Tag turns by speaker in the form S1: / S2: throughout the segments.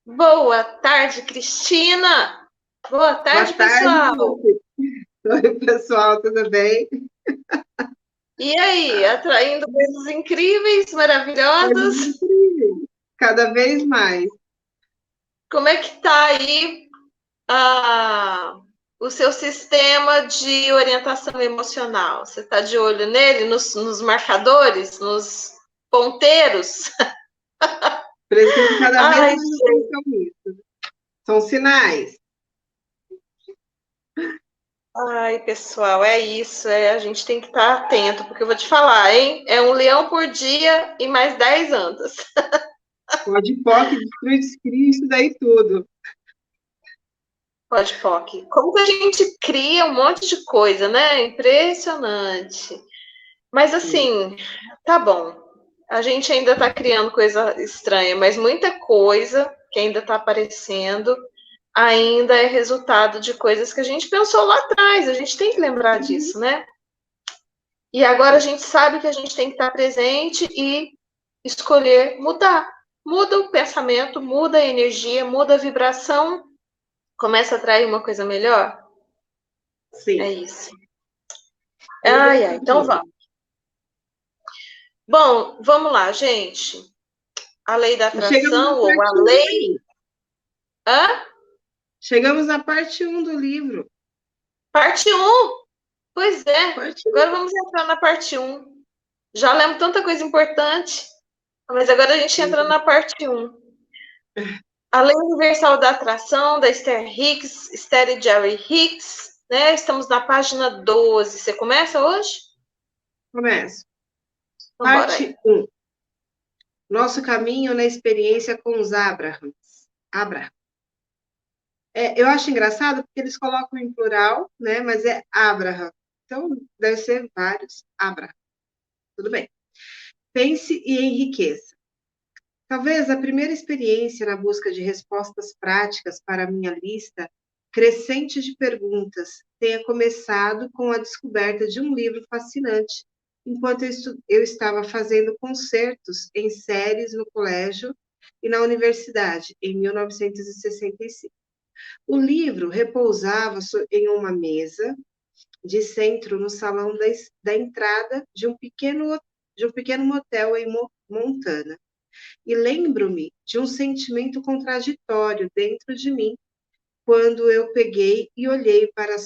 S1: Boa tarde, Cristina. Boa
S2: Boa
S1: tarde,
S2: tarde,
S1: pessoal.
S2: Lúcia. Oi, pessoal, tudo bem?
S1: E aí, atraindo coisas incríveis,
S2: Coisas
S1: maravilhosas?
S2: incríveis, cada vez mais.
S1: Como é que tá aí o seu sistema de orientação emocional? Você está de olho nele, nos marcadores, nos ponteiros?
S2: Prestando cada vez
S1: Ai,
S2: mais atenção nisso. São sinais.
S1: ai, pessoal, é isso. A gente tem que estar atento, porque eu vou te falar, hein? É um leão por dia e mais 10 andas.
S2: Pode POC, destrui, isso daí tudo.
S1: Pode POC. Como que a gente cria um monte de coisa, né? Impressionante. Mas
S2: Sim.
S1: assim, tá bom. A gente ainda está criando coisa estranha, mas muita coisa que ainda está aparecendo ainda é resultado de coisas que a gente pensou lá atrás. A gente tem que lembrar
S2: Uhum.
S1: disso, né? E agora a gente sabe que a gente tem que estar presente e escolher mudar. Muda o pensamento, muda a energia, muda a vibração, começa a atrair uma coisa melhor. É
S2: Sim,
S1: isso. Ai, ai, então
S2: exatamente.
S1: vamos. Bom, vamos lá, gente. A lei da
S2: E chegamos na
S1: atração ou a
S2: parte um
S1: lei.
S2: aí.
S1: Hã?
S2: Chegamos na parte um do livro.
S1: Parte um. Pois é.
S2: Parte
S1: Agora
S2: 1.
S1: vamos entrar na parte um. Já lemos tanta coisa importante, mas agora a gente entra na parte um. A lei universal da atração, da Esther Hicks, Esther e Jerry Hicks, né? Estamos na página 12. Você começa hoje?
S2: Começo.
S1: Então, bora aí.
S2: Parte um. Nosso caminho na experiência com os Abrahams. Abraham. Eu acho engraçado porque eles colocam em plural, né? Mas é Abraham. Então, deve ser vários Abraham. Tudo bem. Pense e enriqueça. Talvez a primeira experiência na busca de respostas práticas para a minha lista crescente de perguntas tenha começado com a descoberta de um livro fascinante, enquanto eu estava fazendo concertos em séries no colégio e na universidade, em 1965. O livro repousava em uma mesa de centro no salão da entrada de um pequeno motel em Montana. E lembro-me de um sentimento contraditório dentro de mim quando eu peguei e olhei para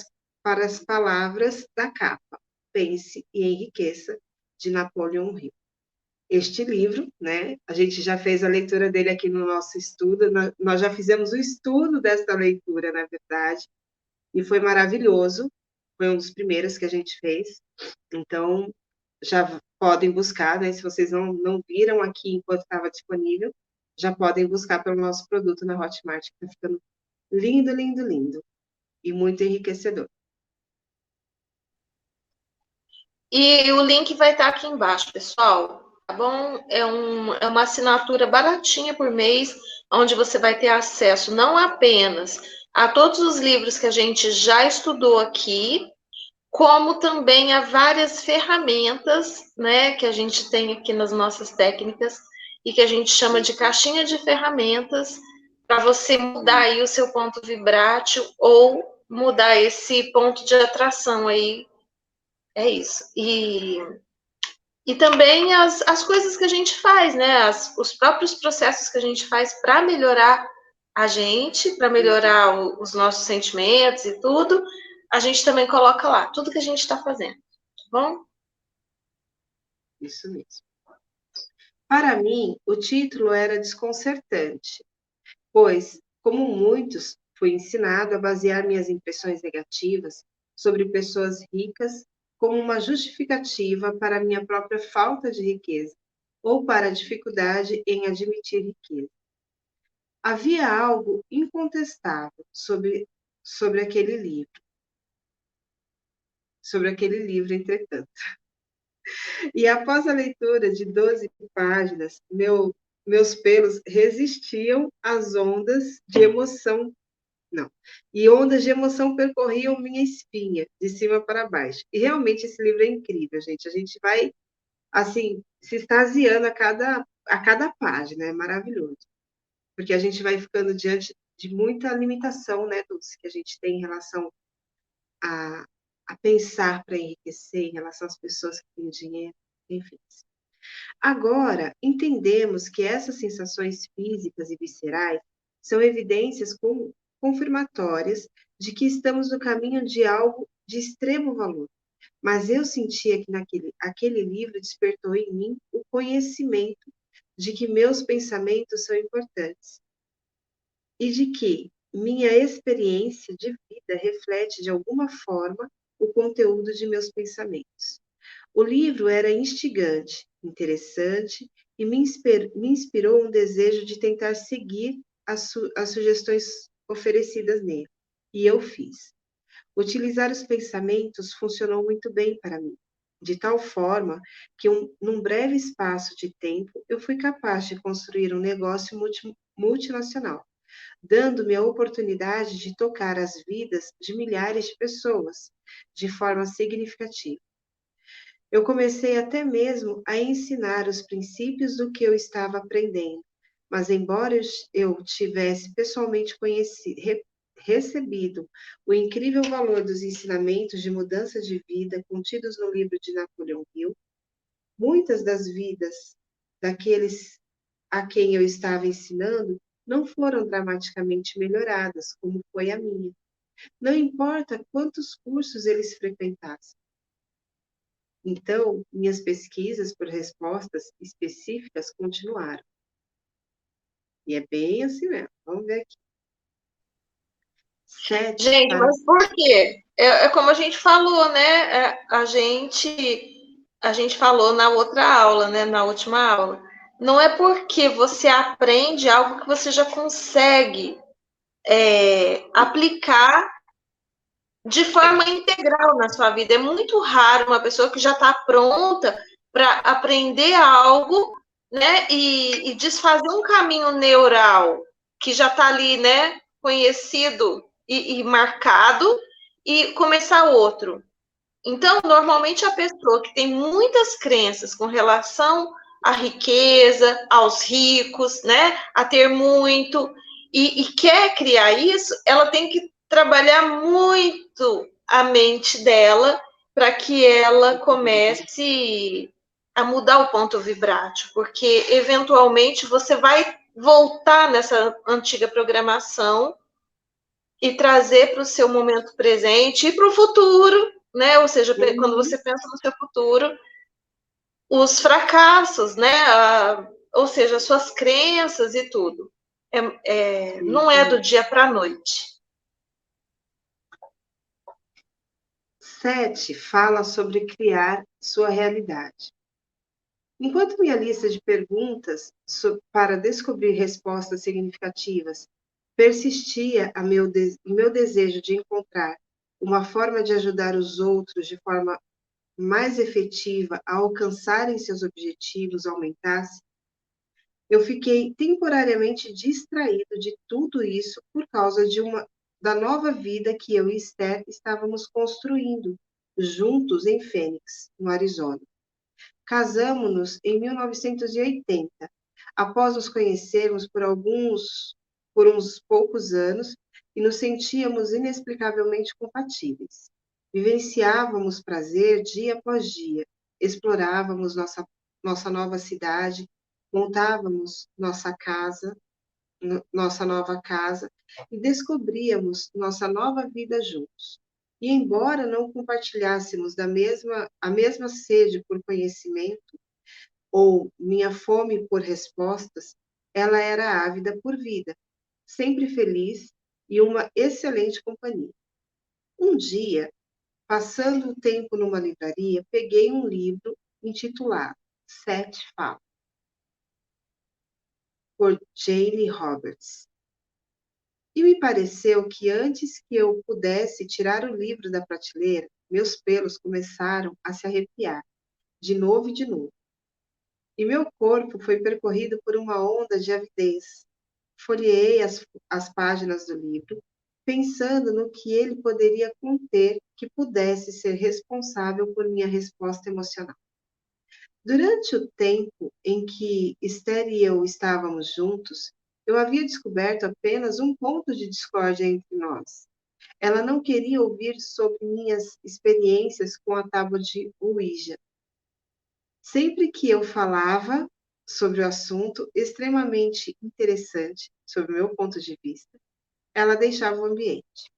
S2: as palavras da capa. Pense e enriqueça, de Napoleon Hill. Este livro, né? A gente já fez a leitura dele aqui no nosso estudo, nós já fizemos o estudo dessa leitura, na verdade, e foi maravilhoso. Foi um dos primeiros que a gente fez. Então, já podem buscar, né? Se vocês não viram aqui enquanto estava disponível, já podem buscar pelo nosso produto na Hotmart, que está ficando lindo, lindo, lindo. E muito enriquecedor.
S1: E o link vai estar aqui embaixo, pessoal. Tá bom? É uma assinatura baratinha por mês, onde você vai ter acesso não apenas a todos os livros que a gente já estudou aqui, como também a várias ferramentas, né, que a gente tem aqui nas nossas técnicas e que a gente chama de caixinha de ferramentas para você mudar aí o seu ponto vibrátil ou mudar esse ponto de atração aí. É isso. E também as coisas que a gente faz, né? Os próprios processos que a gente faz para melhorar a gente, para melhorar os nossos sentimentos e tudo, a gente também coloca lá, tudo que a gente está fazendo, tá bom?
S2: Isso mesmo. Para mim, o título era desconcertante, pois, como muitos, fui ensinado a basear minhas impressões negativas sobre pessoas ricas como uma justificativa para a minha própria falta de riqueza ou para a dificuldade em admitir riqueza. Havia algo incontestável sobre aquele livro, entretanto. E após a leitura de 12 páginas, meus pelos resistiam às ondas de emoção. Não. E ondas de emoção percorriam minha espinha, de cima para baixo. E realmente esse livro é incrível, gente. A gente vai, assim, se extasiando a cada página. É maravilhoso. porque a gente vai ficando diante de muita limitação, né, Dulce, que a gente tem em relação a, a pensar para enriquecer, em relação às pessoas que têm dinheiro, enfim. Agora, entendemos que essas sensações físicas e viscerais são evidências confirmatórias de que estamos no caminho de algo de extremo valor. Mas eu sentia que aquele livro despertou em mim o conhecimento de que meus pensamentos são importantes e de que minha experiência de vida reflete de alguma forma o conteúdo de meus pensamentos. O livro era instigante, interessante e me inspirou um desejo de tentar seguir as sugestões oferecidas nele. E eu fiz. Utilizar os pensamentos funcionou muito bem para mim, de tal forma que, num breve espaço de tempo, eu fui capaz de construir um negócio multinacional, dando-me a oportunidade de tocar as vidas de milhares de pessoas de forma significativa. Eu comecei até mesmo a ensinar os princípios do que eu estava aprendendo, mas embora eu tivesse pessoalmente recebido o incrível valor dos ensinamentos de mudança de vida contidos no livro de Napoleão Hill, muitas das vidas daqueles a quem eu estava ensinando não foram dramaticamente melhoradas, como foi a minha. Não importa quantos cursos eles frequentassem. Então, minhas pesquisas por respostas específicas continuaram. E é bem assim mesmo. Vamos ver aqui. 7
S1: Gente,
S2: para.
S1: mas por quê? É como a gente falou, né? A gente falou na outra aula, né? Na última aula. Não é porque você aprende algo que você já consegue aplicar de forma integral na sua vida. É muito raro uma pessoa que já está pronta para aprender algo, né? E desfazer um caminho neural que já está ali, né? Conhecido e marcado e começar outro. Então, normalmente a pessoa que tem muitas crenças com relação à riqueza, aos ricos, né, a ter muito, e quer criar isso, ela tem que trabalhar muito a mente dela para que ela comece a mudar o ponto vibrátil, porque eventualmente você vai voltar nessa antiga programação e trazer para o seu momento presente e para o futuro, né? Ou seja, quando você pensa no seu futuro, os fracassos, né? Ou seja, as suas crenças e tudo. Não é do dia para a noite.
S2: 7 fala sobre criar sua realidade. Enquanto minha lista de perguntas para descobrir respostas significativas persistia meu desejo de encontrar uma forma de ajudar os outros de forma mais efetiva a alcançarem seus objetivos aumentasse, eu fiquei temporariamente distraído de tudo isso por causa da nova vida que eu e Esther estávamos construindo juntos em Phoenix, no Arizona. Casamos-nos em 1980, após nos conhecermos por uns poucos anos e nos sentíamos inexplicavelmente compatíveis. Vivenciávamos prazer dia após dia, explorávamos nossa nova cidade, montávamos nossa nova casa e descobríamos nossa nova vida juntos. E embora não compartilhássemos a mesma sede por conhecimento ou minha fome por respostas, ela era ávida por vida, sempre feliz e uma excelente companhia. Um dia, passando o tempo numa livraria, peguei um livro intitulado Sete Falas, por Jane Roberts. E me pareceu que antes que eu pudesse tirar o livro da prateleira, meus pelos começaram a se arrepiar, de novo e de novo. E meu corpo foi percorrido por uma onda de avidez. Folheei as páginas do livro, pensando no que ele poderia conter que pudesse ser responsável por minha resposta emocional. Durante o tempo em que Esther e eu estávamos juntos, eu havia descoberto apenas um ponto de discórdia entre nós. Ela não queria ouvir sobre minhas experiências com a tábua de Ouija. Sempre que eu falava sobre o assunto extremamente interessante, sob o meu ponto de vista, ela deixava o ambiente.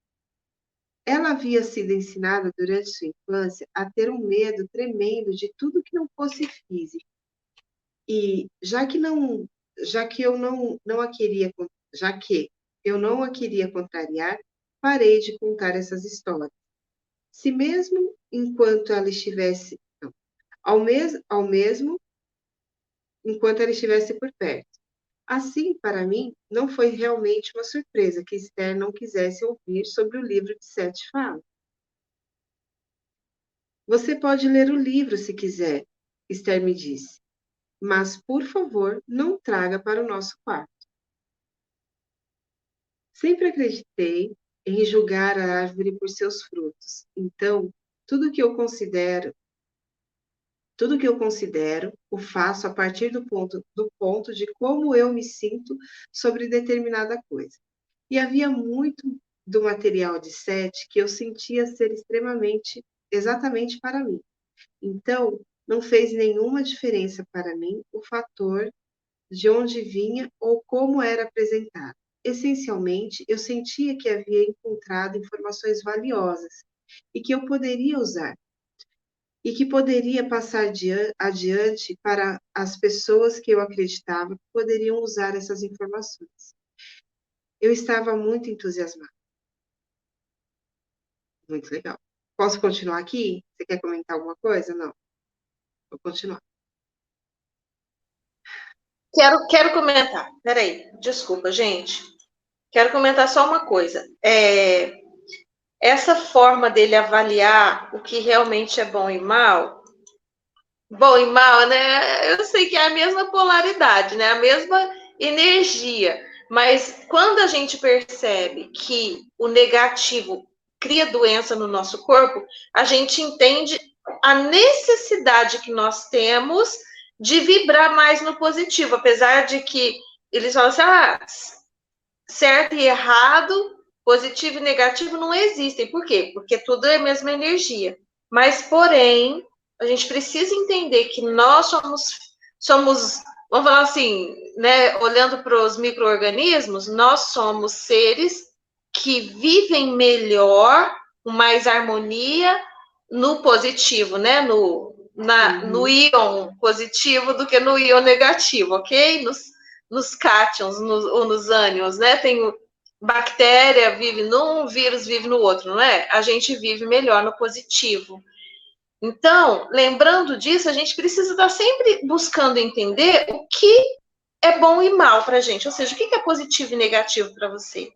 S2: Ela havia sido ensinada durante sua infância a ter um medo tremendo de tudo que não fosse físico. E já que eu não a queria, já que eu não a queria contrariar, parei de contar essas histórias. Se mesmo enquanto ela estivesse, não, ao mesmo enquanto ela estivesse por perto. Assim, para mim, não foi realmente uma surpresa que Esther não quisesse ouvir sobre o livro de Sete Falas. Você pode ler o livro se quiser, Esther me disse, mas, por favor, não traga para o nosso quarto. Sempre acreditei em julgar a árvore por seus frutos. Então, tudo que eu considero, tudo que eu considero, o faço a partir do ponto de como eu me sinto sobre determinada coisa. E havia muito do material de Sete que eu sentia ser exatamente para mim. Então, não fez nenhuma diferença para mim o fator de onde vinha ou como era apresentado. Essencialmente, eu sentia que havia encontrado informações valiosas e que eu poderia usar, e que poderia passar adiante para as pessoas que eu acreditava que poderiam usar essas informações. Eu estava muito entusiasmada. Muito legal. Posso continuar aqui? Você quer comentar alguma coisa? Não. Vou continuar.
S1: Quero comentar. Peraí, desculpa, gente. Quero comentar só uma coisa. Essa forma dele avaliar o que realmente é bom e mal, né? Eu sei que é a mesma polaridade, né? A mesma energia. Mas quando a gente percebe que o negativo cria doença no nosso corpo, a gente entende a necessidade que nós temos de vibrar mais no positivo, apesar de que eles falam assim, certo e errado, positivo e negativo não existem. Por quê? Porque tudo é a mesma energia. Mas, porém, a gente precisa entender que nós somos, vamos falar assim, né, olhando para os micro-organismos, nós somos seres que vivem melhor, com mais harmonia no positivo, né, no íon positivo do que no íon negativo, ok? Nos cátions ou nos ânions, né? Tem bactéria vive num, vírus vive no outro, não é? A gente vive melhor no positivo. Então, lembrando disso, a gente precisa estar sempre buscando entender o que é bom e mal para a gente, ou seja, o que é positivo e negativo para você.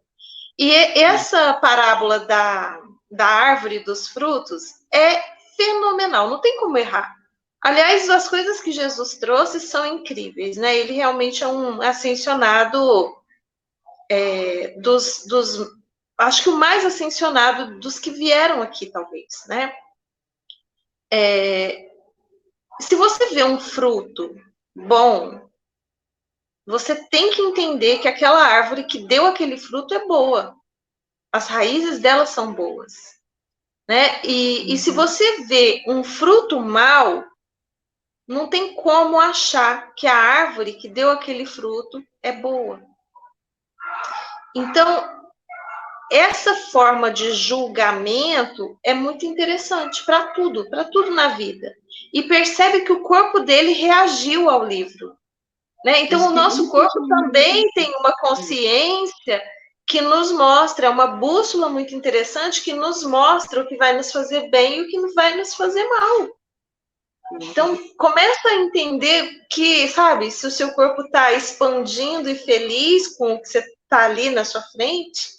S1: E essa parábola da árvore dos frutos é fenomenal, não tem como errar. Aliás, as coisas que Jesus trouxe são incríveis, né? Ele realmente é um ascensionado dos acho que o mais ascensionado dos que vieram aqui, talvez, né? Se você vê um fruto bom, você tem que entender que aquela árvore que deu aquele fruto é boa. As raízes dela são boas, né? E se você vê um fruto mau, não tem como achar que a árvore que deu aquele fruto é boa. Então, essa forma de julgamento é muito interessante para tudo na vida. E percebe que o corpo dele reagiu ao livro, né? Então, o nosso corpo também tem uma consciência que nos mostra, é uma bússola muito interessante que nos mostra o que vai nos fazer bem e o que vai nos fazer mal. Então, começa a entender que, sabe, se o seu corpo está expandindo e feliz com o que você está ali na sua frente,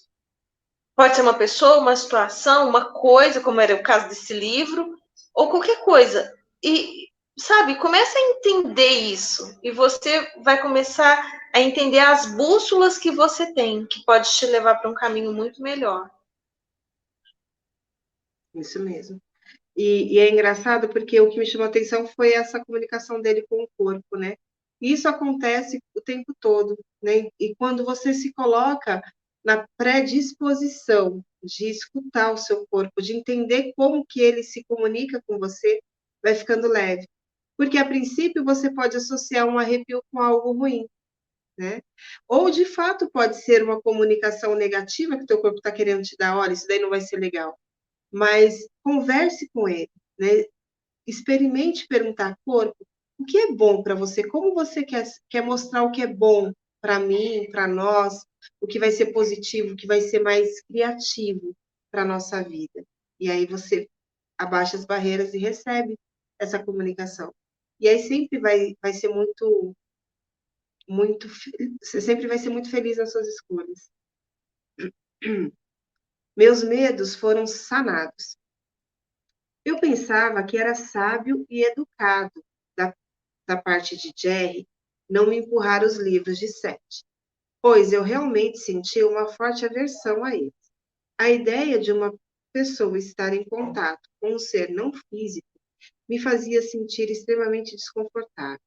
S1: pode ser uma pessoa, uma situação, uma coisa, como era o caso desse livro, ou qualquer coisa. E, sabe, começa a entender isso. E você vai começar a entender as bússolas que você tem, que pode te levar para um caminho muito melhor.
S2: Isso mesmo. E é engraçado porque o que me chamou a atenção foi essa comunicação dele com o corpo, né? Isso acontece o tempo todo, né? E quando você se coloca na predisposição de escutar o seu corpo, de entender como que ele se comunica com você, vai ficando leve. Porque a princípio você pode associar um arrepio com algo ruim, né? Ou de fato pode ser uma comunicação negativa que o teu corpo está querendo te dar, olha, isso daí não vai ser legal. Mas converse com ele, né? Experimente perguntar, corpo, o que é bom para você? Como você quer mostrar o que é bom para mim, para nós, o que vai ser positivo, o que vai ser mais criativo para a nossa vida? E aí você abaixa as barreiras e recebe essa comunicação. E aí sempre vai ser você sempre vai ser muito feliz nas suas escolhas. Meus medos foram sanados. Eu pensava que era sábio e educado da, da parte de Jerry não me empurrar os livros de Seth, pois eu realmente sentia uma forte aversão a eles. A ideia de uma pessoa estar em contato com um ser não físico me fazia sentir extremamente desconfortável.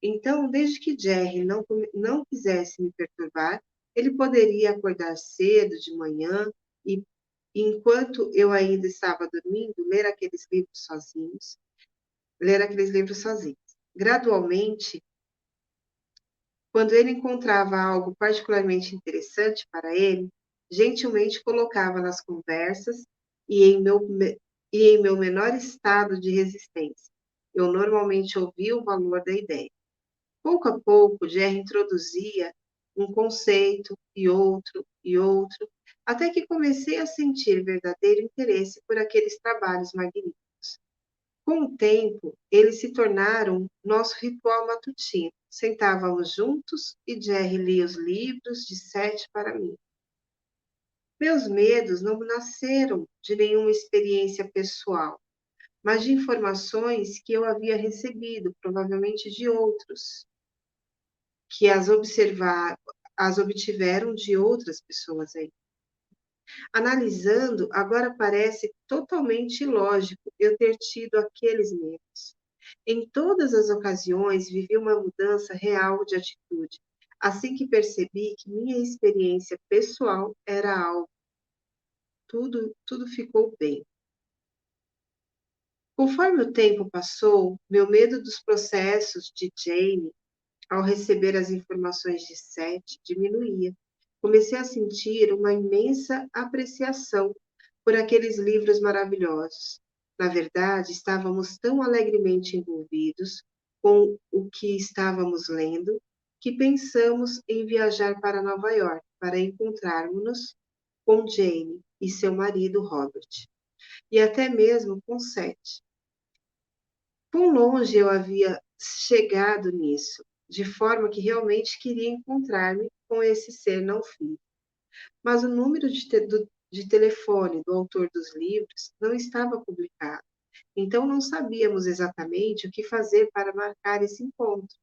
S2: Então, desde que Jerry não quisesse me perturbar, ele poderia acordar cedo de manhã e, enquanto eu ainda estava dormindo, ler aqueles livros sozinhos. Gradualmente, quando ele encontrava algo particularmente interessante para ele, gentilmente colocava nas conversas e em meu menor estado de resistência. Eu normalmente ouvia o valor da ideia. Pouco a pouco, Jerry introduzia um conceito e outro, até que comecei a sentir verdadeiro interesse por aqueles trabalhos magníficos. Com o tempo, eles se tornaram nosso ritual matutino. Sentávamos juntos e Jerry lia os livros de Sete para mim. Meus medos não nasceram de nenhuma experiência pessoal, mas de informações que eu havia recebido, provavelmente de outros, que as obtiveram de outras pessoas aí. Analisando, agora parece totalmente ilógico eu ter tido aqueles medos. Em todas as ocasiões, vivi uma mudança real de atitude, assim que percebi que minha experiência pessoal era algo, tudo ficou bem. Conforme o tempo passou, meu medo dos processos de Jane ao receber as informações de Seth diminuía. Comecei a sentir uma imensa apreciação por aqueles livros maravilhosos. Na verdade, estávamos tão alegremente envolvidos com o que estávamos lendo que pensamos em viajar para Nova York para encontrarmos-nos com Jane e seu marido Robert, e até mesmo com Seth. Quão longe eu havia chegado nisso, de forma que realmente queria encontrar-me com esse ser não físico. Mas o número de telefone do autor dos livros não estava publicado, então não sabíamos exatamente o que fazer para marcar esse encontro.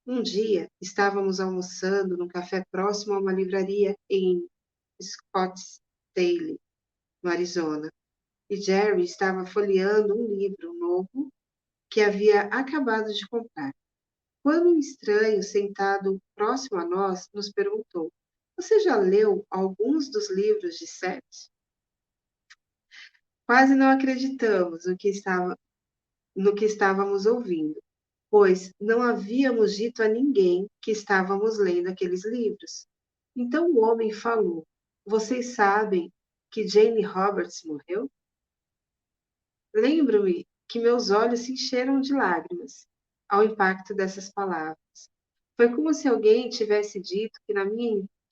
S2: Um dia, estávamos almoçando num café próximo a uma livraria em Scottsdale, no Arizona, e Jerry estava folheando um livro novo que havia acabado de comprar. Quando um estranho sentado próximo a nós nos perguntou: Você já leu alguns dos livros de Seth? Quase não acreditamos no que estávamos ouvindo, pois não havíamos dito a ninguém que estávamos lendo aqueles livros. Então o homem falou: Vocês sabem que Jane Roberts morreu? Lembro-me que meus olhos se encheram de lágrimas ao impacto dessas palavras. Foi como se alguém tivesse dito que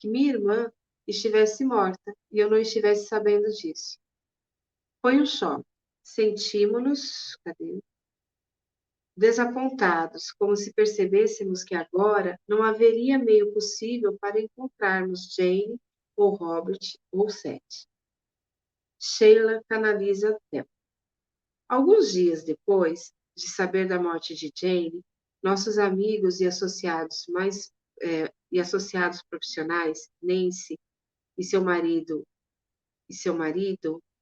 S2: minha irmã estivesse morta e eu não estivesse sabendo disso. Foi um choque. Sentimos-nos desapontados, como se percebêssemos que agora não haveria meio possível para encontrarmos Jane ou Robert ou Seth. Sheila canaliza o tempo. Alguns dias depois de saber da morte de Jane, nossos amigos e associados profissionais, Nancy e seu marido,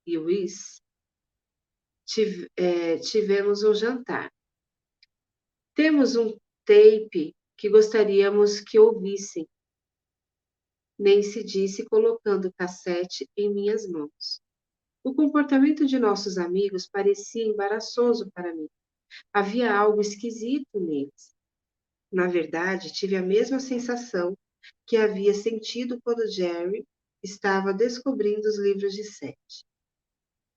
S2: Lewis, tivemos um jantar. Temos um tape que gostaríamos que ouvissem, nem se disse colocando o cassete em minhas mãos. O comportamento de nossos amigos parecia embaraçoso para mim. Havia algo esquisito neles. Na verdade, tive a mesma sensação que havia sentido quando Jerry estava descobrindo os livros de Seth.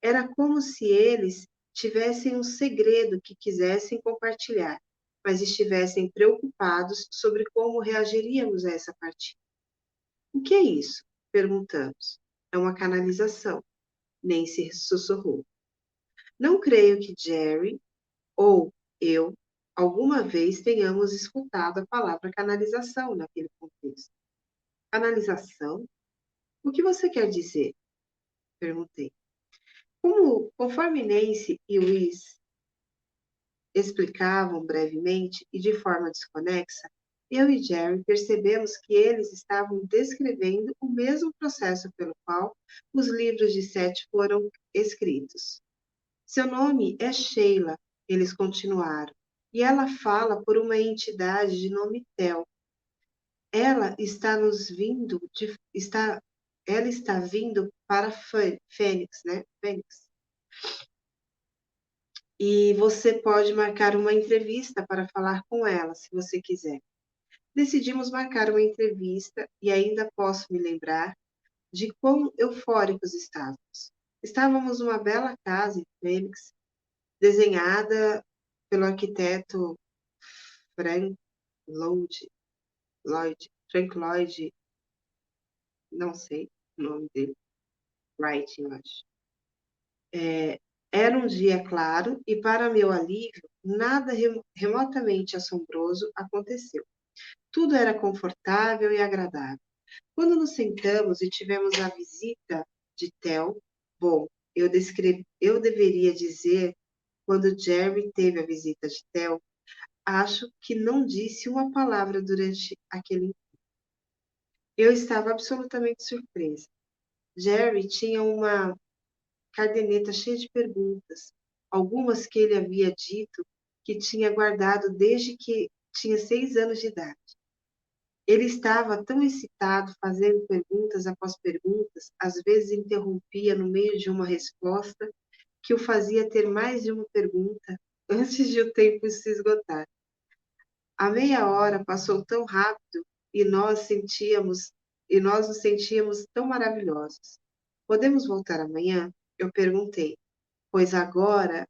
S2: Era como se eles tivessem um segredo que quisessem compartilhar, mas estivessem preocupados sobre como reagiríamos a essa partida. O que é isso? Perguntamos. É uma canalização. Nancy sussurrou. Não creio que Jerry ou eu alguma vez tenhamos escutado a palavra canalização naquele contexto. Canalização? O que você quer dizer? Perguntei. Conforme Nancy e Luiz explicavam brevemente e de forma desconexa, eu e Jerry percebemos que eles estavam descrevendo o mesmo processo pelo qual os livros de Seth foram escritos. Seu nome é Sheila, eles continuaram, e ela fala por uma entidade de nome Tel. Ela está nos vindo ela está vindo para Fênix, né? Fênix. E você pode marcar uma entrevista para falar com ela, se você quiser. Decidimos marcar uma entrevista e ainda posso me lembrar de quão eufóricos estávamos. Estávamos numa bela casa em Fênix, desenhada pelo arquiteto Frank Frank Lloyd, não sei o nome dele, Wright, eu acho. Era um dia claro e, para meu alívio, nada remotamente assombroso aconteceu. Tudo era confortável e agradável. Quando nos sentamos e tivemos a visita de Tel, bom, eu deveria dizer, quando Jerry teve a visita de Tel, acho que não disse uma palavra durante aquele encontro. Eu estava absolutamente surpresa. Jerry tinha uma caderneta cheia de perguntas, algumas que ele havia dito que tinha guardado desde que tinha 6 anos de idade. Ele estava tão excitado, fazendo perguntas após perguntas, às vezes interrompia no meio de uma resposta, que o fazia ter mais de uma pergunta antes de o tempo se esgotar. A meia hora passou tão rápido e nós nos sentíamos tão maravilhosos. Podemos voltar amanhã? Eu perguntei, pois agora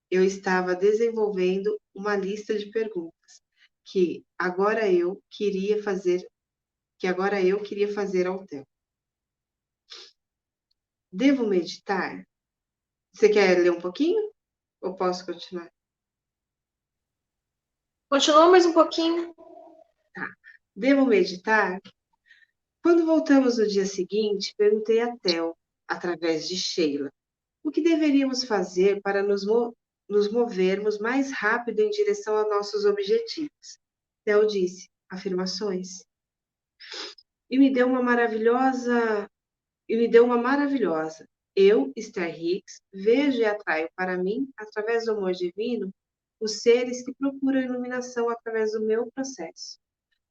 S2: eu estava desenvolvendo uma lista de perguntas que agora eu queria fazer ao Theo. Devo meditar? Você quer ler um pouquinho? Ou posso continuar?
S1: Continua mais um pouquinho.
S2: Tá. Devo meditar? Quando voltamos no dia seguinte, perguntei a Theo, através de Sheila, o que deveríamos fazer para nos movermos mais rápido em direção a nossos objetivos. Theo disse, afirmações. E me deu uma maravilhosa. Eu, Esther Hicks, vejo e atraio para mim, através do amor divino, os seres que procuram iluminação através do meu processo.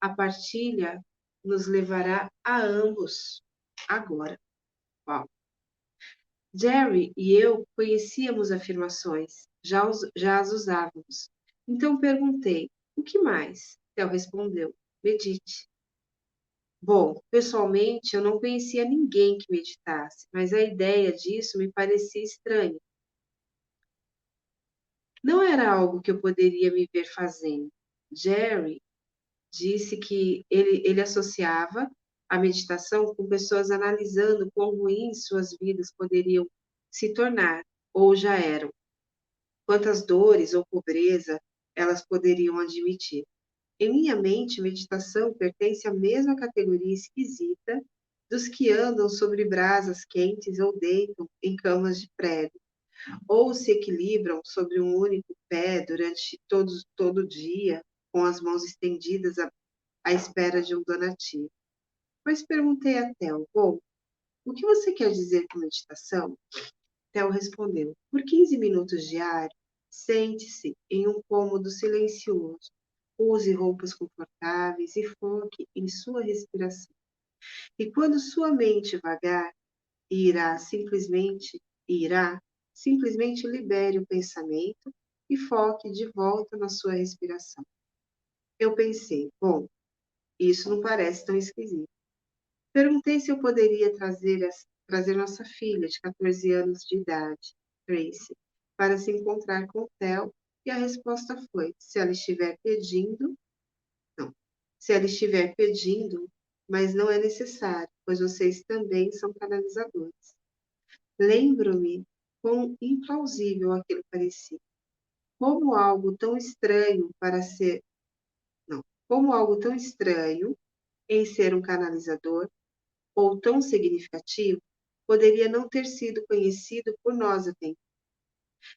S2: A partilha nos levará a ambos agora. Uau. Jerry e eu conhecíamos afirmações, já as usávamos. Então perguntei, o que mais? Theo respondeu, medite. Bom, pessoalmente eu não conhecia ninguém que meditasse, mas a ideia disso me parecia estranha. Não era algo que eu poderia me ver fazendo. Jerry disse que ele associava a meditação com pessoas analisando quão ruins suas vidas poderiam se tornar ou já eram, quantas dores ou pobreza elas poderiam admitir. Em minha mente, meditação pertence à mesma categoria esquisita dos que andam sobre brasas quentes ou deitam em camas de prego, ou se equilibram sobre um único pé durante todo o dia, com as mãos estendidas à espera de um donativo. Mas perguntei a Theo, bom, o que você quer dizer com meditação? Theo respondeu, por 15 minutos diários, sente-se em um cômodo silencioso, Use roupas confortáveis e foque em sua respiração. E quando sua mente vagar, irá simplesmente libere o pensamento e foque de volta na sua respiração. Eu pensei, bom, isso não parece tão esquisito. Perguntei se eu poderia trazer nossa filha de 14 anos de idade, Tracy, para se encontrar com Theo, e a resposta foi: se ela estiver pedindo, não. Se ela estiver pedindo, mas não é necessário, pois vocês também são canalizadores. Lembro-me quão implausível aquilo parecia. Como algo tão estranho para ser, não, como algo tão estranho em ser um canalizador ou tão significativo poderia não ter sido conhecido por nós até então.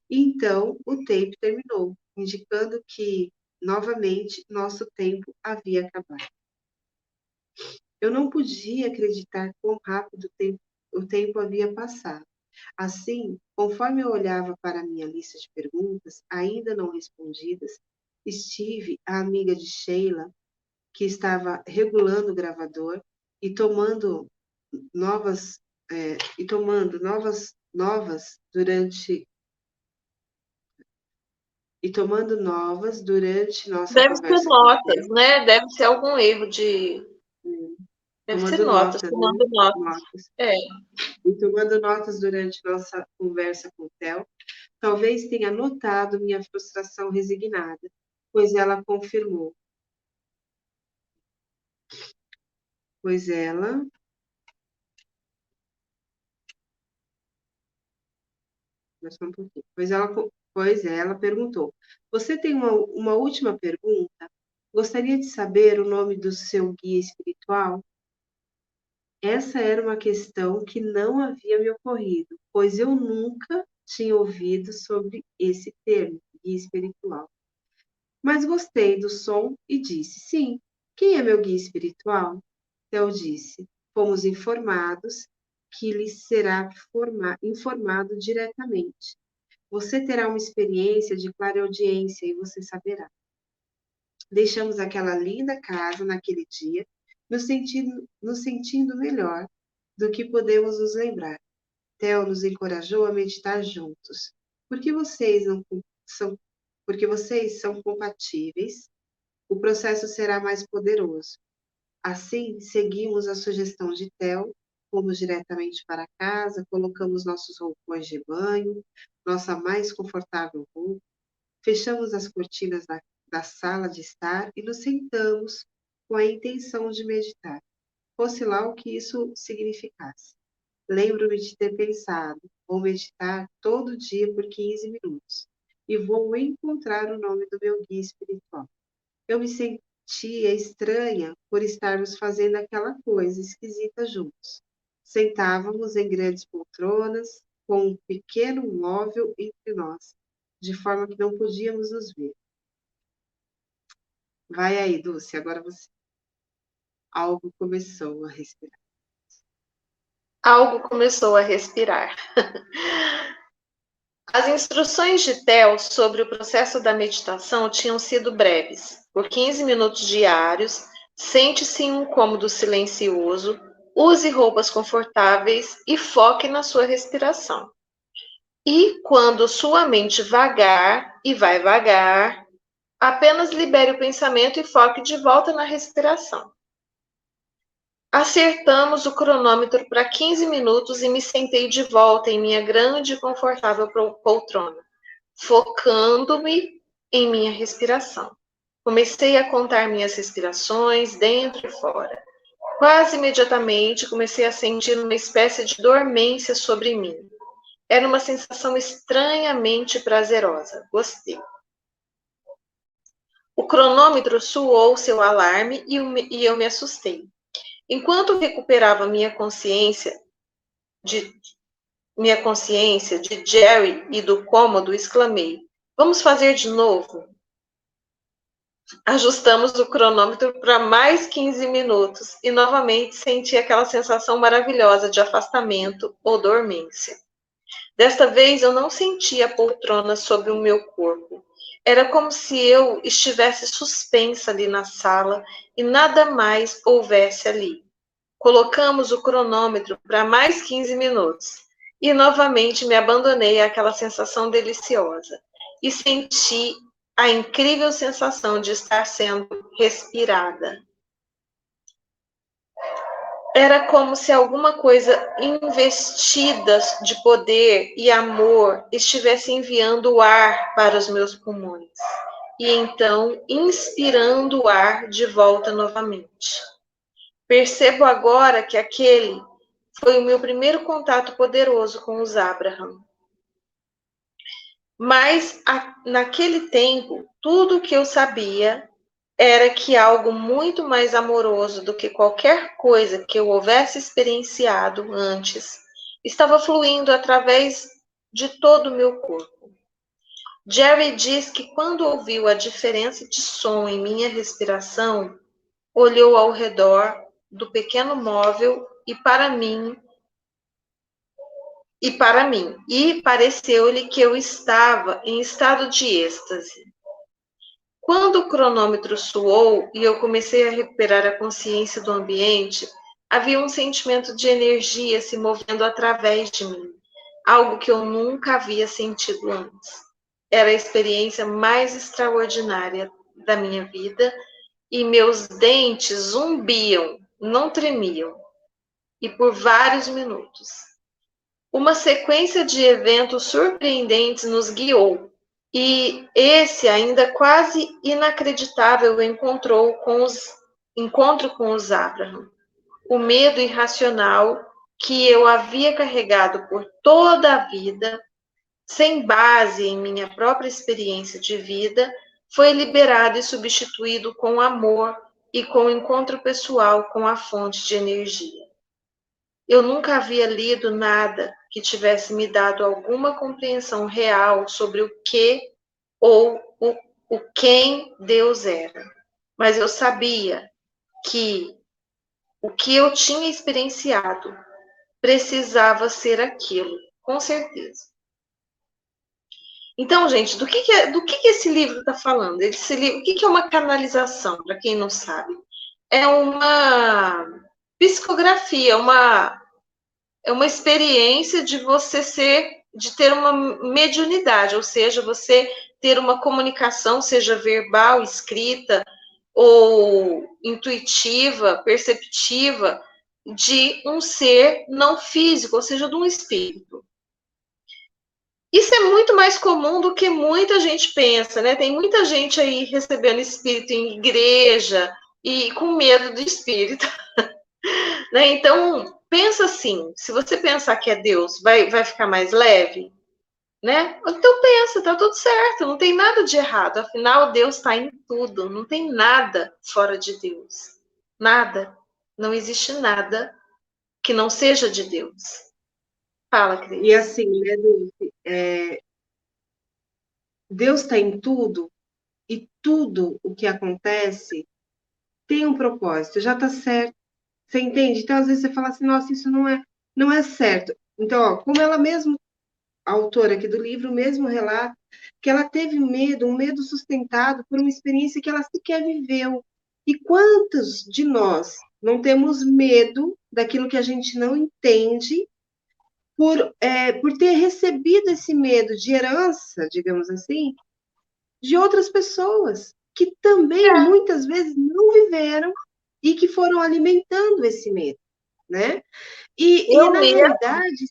S2: Então, o tape terminou, indicando que, novamente, nosso tempo havia acabado. Eu não podia acreditar quão rápido o tempo havia passado. Assim, conforme eu olhava para a minha lista de perguntas, ainda não respondidas, Steve, a amiga de Sheila, que estava regulando o gravador e tomando novas durante nossa
S1: Deve ser
S2: conversa com o
S1: notas,
S2: Theo,
S1: né? Deve ser algum erro de. Deve ser
S2: tomando
S1: notas,
S2: notas, né?
S1: tomando notas.
S2: Notas.
S1: É.
S2: E tomando notas durante nossa conversa com o Theo, talvez tenha notado minha frustração resignada, pois ela confirmou. Pois ela Só um pouquinho. Pois ela perguntou: você tem uma última pergunta? Gostaria de saber o nome do seu guia espiritual? Essa era uma questão que não havia me ocorrido, pois eu nunca tinha ouvido sobre esse termo, guia espiritual. Mas gostei do som e disse: sim, quem é meu guia espiritual? Theo disse: fomos informados que lhe será informado diretamente. Você terá uma experiência de clareaudiência e você saberá. Deixamos aquela linda casa naquele dia, nos sentindo melhor do que podemos nos lembrar. Theo nos encorajou a meditar juntos. Porque vocês não são, porque vocês são compatíveis, o processo será mais poderoso. Assim, seguimos a sugestão de Theo, fomos diretamente para casa, colocamos nossos roupões de banho, nossa mais confortável roupa, fechamos as cortinas da sala de estar e nos sentamos com a intenção de meditar, fosse lá o que isso significasse. Lembro-me de ter pensado, vou meditar todo dia por 15 minutos e vou encontrar o nome do meu guia espiritual. Eu me sentia estranha por estarmos fazendo aquela coisa esquisita juntos. Sentávamos em grandes poltronas, com um pequeno móvel entre nós, de forma que não podíamos nos ver. Vai aí, Dulce, agora você. Algo começou a respirar.
S1: Algo começou a respirar. As instruções de Theo sobre o processo da meditação tinham sido breves. Por 15 minutos diários, sente-se em um cômodo silencioso, use roupas confortáveis e foque na sua respiração. E quando sua mente vagar, e vai vagar, apenas libere o pensamento e foque de volta na respiração. Acertamos o cronômetro para 15 minutos e me sentei de volta em minha grande e confortável poltrona, focando-me em minha respiração. Comecei a contar minhas respirações dentro e fora. Quase imediatamente comecei a sentir uma espécie de dormência sobre mim. Era uma sensação estranhamente prazerosa. Gostei. O cronômetro soou seu alarme e eu me assustei. Enquanto recuperava minha consciência de Jerry e do cômodo, exclamei: vamos fazer de novo? Ajustamos o cronômetro para mais 15 minutos e novamente senti aquela sensação maravilhosa de afastamento ou dormência. Desta vez eu não senti a poltrona sobre o meu corpo. Era como se eu estivesse suspensa ali na sala e nada mais houvesse ali. Colocamos o cronômetro para mais 15 minutos e novamente me abandonei àquela sensação deliciosa e senti a incrível sensação de estar sendo respirada. Era como se alguma coisa investida de poder e amor estivesse enviando o ar para os meus pulmões e então inspirando o ar de volta novamente. Percebo agora que aquele foi o meu primeiro contato poderoso com os Abraham. Mas naquele tempo, tudo o que eu sabia era que algo muito mais amoroso do que qualquer coisa que eu houvesse experienciado antes estava fluindo através de todo o meu corpo. Jerry diz que quando ouviu a diferença de som em minha respiração, olhou ao redor do pequeno móvel e pareceu-lhe que eu estava em estado de êxtase. Quando o cronômetro soou e eu comecei a recuperar a consciência do ambiente, havia um sentimento de energia se movendo através de mim, algo que eu nunca havia sentido antes. Era a experiência mais extraordinária da minha vida e meus dentes zumbiam, não tremiam, e por vários minutos. Uma sequência de eventos surpreendentes nos guiou, e esse ainda quase inacreditável encontro com os Abraham. O medo irracional que eu havia carregado por toda a vida, sem base em minha própria experiência de vida, foi liberado e substituído com amor e com o encontro pessoal com a fonte de energia. Eu nunca havia lido nada que tivesse me dado alguma compreensão real sobre o que ou o quem Deus era. Mas eu sabia que o que eu tinha experienciado precisava ser aquilo, com certeza. Então, gente, do que esse livro está falando? Esse livro, o que é uma canalização, para quem não sabe? É uma psicografia, é uma experiência de de ter uma mediunidade, ou seja, você ter uma comunicação, seja verbal, escrita ou intuitiva, perceptiva, de um ser não físico, ou seja, de um espírito. Isso é muito mais comum do que muita gente pensa, né? Tem muita gente aí recebendo espírito em igreja e com medo do espírito. Né? Então, pensa assim, se você pensar que é Deus, vai ficar mais leve, né? Então pensa, tá tudo certo, não tem nada de errado. Afinal, Deus está em tudo, não tem nada fora de Deus. Nada. Não existe nada que não seja de Deus. Fala, Cris.
S2: E assim, né, Dulce, Deus está em tudo, e tudo o que acontece tem um propósito, já está certo. Você entende? Então, às vezes, você fala assim, nossa, isso não é certo. Então, ó, como ela mesma, a autora aqui do livro, mesmo relata que ela teve medo, um medo sustentado por uma experiência que ela sequer viveu. E quantos de nós não temos medo daquilo que a gente não entende por ter recebido esse medo de herança, digamos assim, de outras pessoas que também muitas vezes não viveram e que foram alimentando esse medo, né? E
S1: Eu
S2: na
S1: mesmo.
S2: realidade,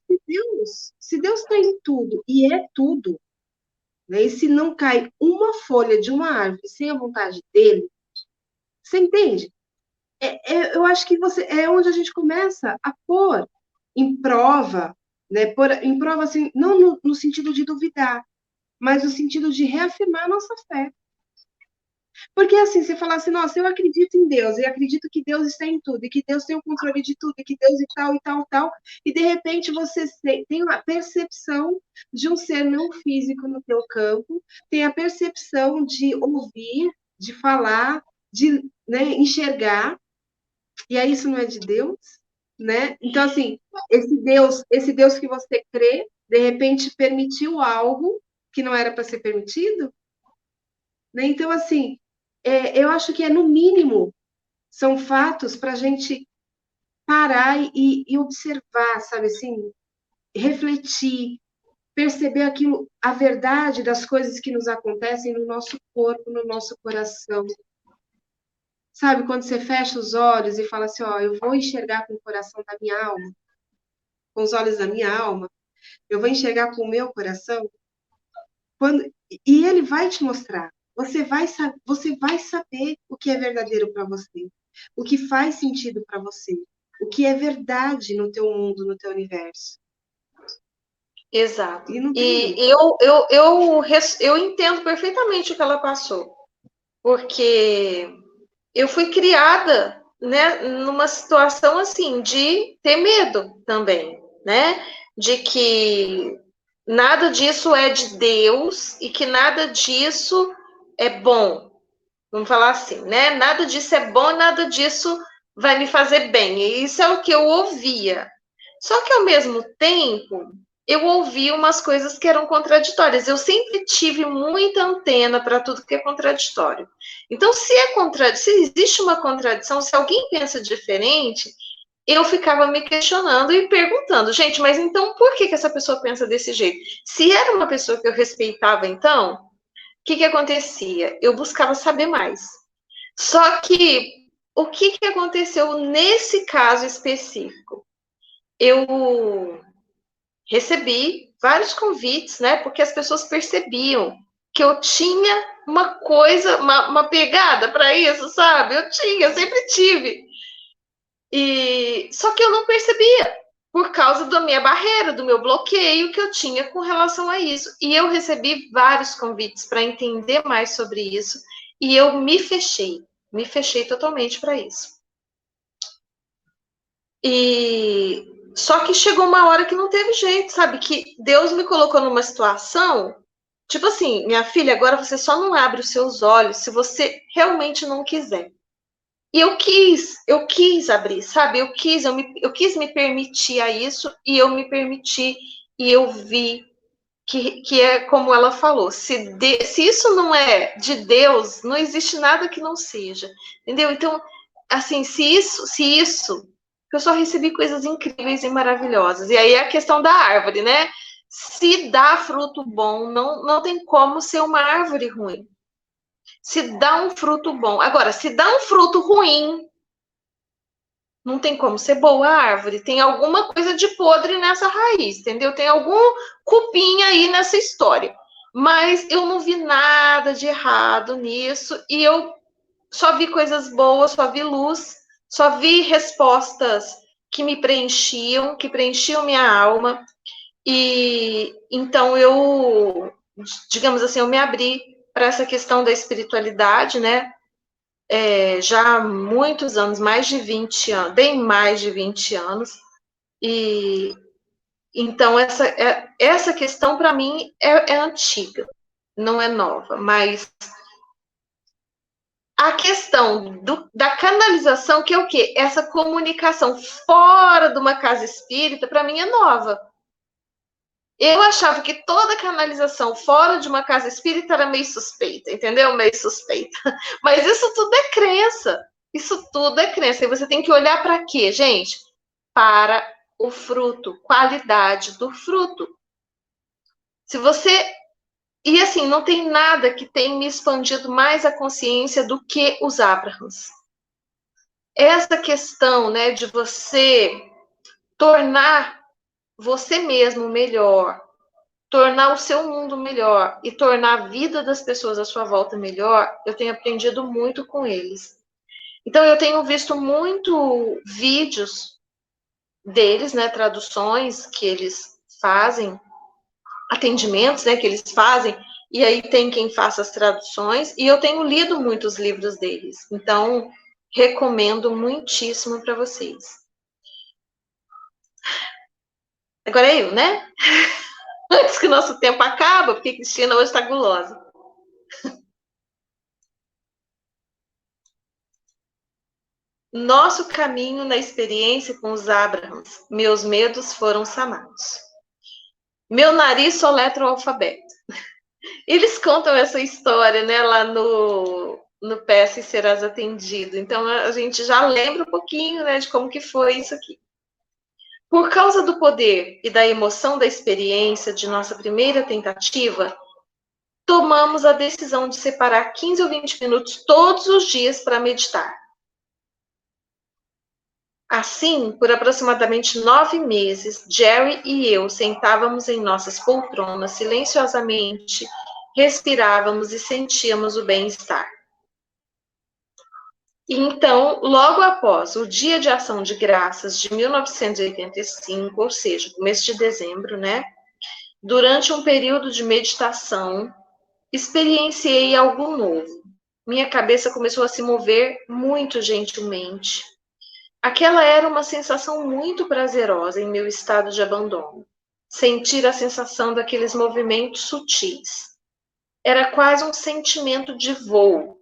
S2: se Deus está em tudo e é tudo, né? E se não cai uma folha de uma árvore sem a vontade dele, você entende? Eu acho que é onde a gente começa a pôr em prova, né? Pôr em prova assim, não no sentido de duvidar, mas no sentido de reafirmar a nossa fé. Porque assim, você fala assim, nossa, eu acredito em Deus, e acredito que Deus está em tudo, e que Deus tem o controle de tudo, e que Deus e tal, e tal, tal, e de repente você tem uma percepção de um ser não físico no teu campo, tem a percepção de ouvir, de falar, de, né, enxergar, e aí isso não é de Deus, né? Então, assim, esse Deus que você crê, de repente permitiu algo que não era para ser permitido, né? Então, assim, eu acho que no mínimo, são fatos para a gente parar e observar, sabe assim, refletir, perceber aquilo, a verdade das coisas que nos acontecem no nosso corpo, no nosso coração. Sabe, quando você fecha os olhos e fala assim, ó, eu vou enxergar com o coração da minha alma, com os olhos da minha alma, eu vou enxergar com o meu coração, quando, e ele vai te mostrar. Você vai saber o que é verdadeiro para você, o que faz sentido para você, o que é verdade no teu mundo, no teu universo.
S1: Exato.
S2: E não tem
S1: E
S2: jeito.
S1: eu entendo perfeitamente o que ela passou, porque eu fui criada, né, numa situação assim de ter medo também, né, de que nada disso é de Deus e que nada disso é bom. Vamos falar assim, né? Nada disso é bom, nada disso vai me fazer bem. E isso é o que eu ouvia. Só que ao mesmo tempo, eu ouvi umas coisas que eram contraditórias. Eu sempre tive muita antena para tudo que é contraditório. Então, se existe uma contradição, se alguém pensa diferente, eu ficava me questionando e perguntando, gente, mas então por que essa pessoa pensa desse jeito? Se era uma pessoa que eu respeitava, então, o que acontecia? Eu buscava saber mais. Só que o que aconteceu nesse caso específico? Eu recebi vários convites, né? Porque as pessoas percebiam que eu tinha uma coisa, uma pegada para isso, sabe? Eu sempre tive. E só que eu não percebia por causa da minha barreira, do meu bloqueio que eu tinha com relação a isso. E eu recebi vários convites para entender mais sobre isso e eu me fechei totalmente para isso. E só que chegou uma hora que não teve jeito, sabe? Que Deus me colocou numa situação, tipo assim, minha filha, agora você só não abre os seus olhos se você realmente não quiser. E eu quis abrir, sabe? Eu quis me permitir a isso e eu me permiti e eu vi que é como ela falou, se isso não é de Deus, não existe nada que não seja, entendeu? Então, assim, se isso, eu só recebi coisas incríveis e maravilhosas. E aí é a questão da árvore, né? Se dá fruto bom, não tem como ser uma árvore ruim. Se dá um fruto bom. Agora, se dá um fruto ruim, não tem como ser boa a árvore. Tem alguma coisa de podre nessa raiz, entendeu? Tem algum cupim aí nessa história. Mas eu não vi nada de errado nisso e eu só vi coisas boas, só vi luz, só vi respostas que me preenchiam, que preenchiam minha alma. E então digamos assim, eu me abri para essa questão da espiritualidade, né? Já há muitos anos, mais de 20 anos, bem mais de 20 anos, e então essa questão para mim é antiga, não é nova, mas a questão da canalização, que é o quê? Essa comunicação fora de uma casa espírita, para mim é nova. Eu achava que toda canalização fora de uma casa espírita era meio suspeita, entendeu? Meio suspeita. Mas isso tudo é crença. Isso tudo é crença. E você tem que olhar para quê, gente? Para o fruto, qualidade do fruto. Se você. E assim, não tem nada que tenha me expandido mais a consciência do que os Abrahams. Essa questão, né, de você tornar você mesmo melhor, tornar o seu mundo melhor e tornar a vida das pessoas à sua volta melhor, eu tenho aprendido muito com eles. Então, eu tenho visto muito vídeos deles, né, traduções que eles fazem, atendimentos, né, que eles fazem, e aí tem quem faça as traduções, e eu tenho lido muitos livros deles. Então, recomendo muitíssimo para vocês. Agora é eu, né? Antes que o nosso tempo acabe, porque Cristina hoje está gulosa. Nosso caminho na experiência com os Abrahams, meus medos foram sanados. Meu nariz soletra o alfabeto. Eles contam essa história, né, lá no Peça e Serás Atendido. Então, a gente já lembra um pouquinho, né, de como que foi isso aqui. Por causa do poder e da emoção da experiência de nossa primeira tentativa, tomamos a decisão de separar 15 ou 20 minutos todos os dias para meditar. Assim, por aproximadamente 9 meses, Jerry e eu sentávamos em nossas poltronas silenciosamente, respirávamos e sentíamos o bem-estar. Então, logo após o Dia de Ação de Graças de 1985, ou seja, mês de dezembro, né? Durante um período de meditação, experienciei algo novo. Minha cabeça começou a se mover muito gentilmente. Aquela era uma sensação muito prazerosa em meu estado de abandono. Sentir a sensação daqueles movimentos sutis. Era quase um sentimento de voo.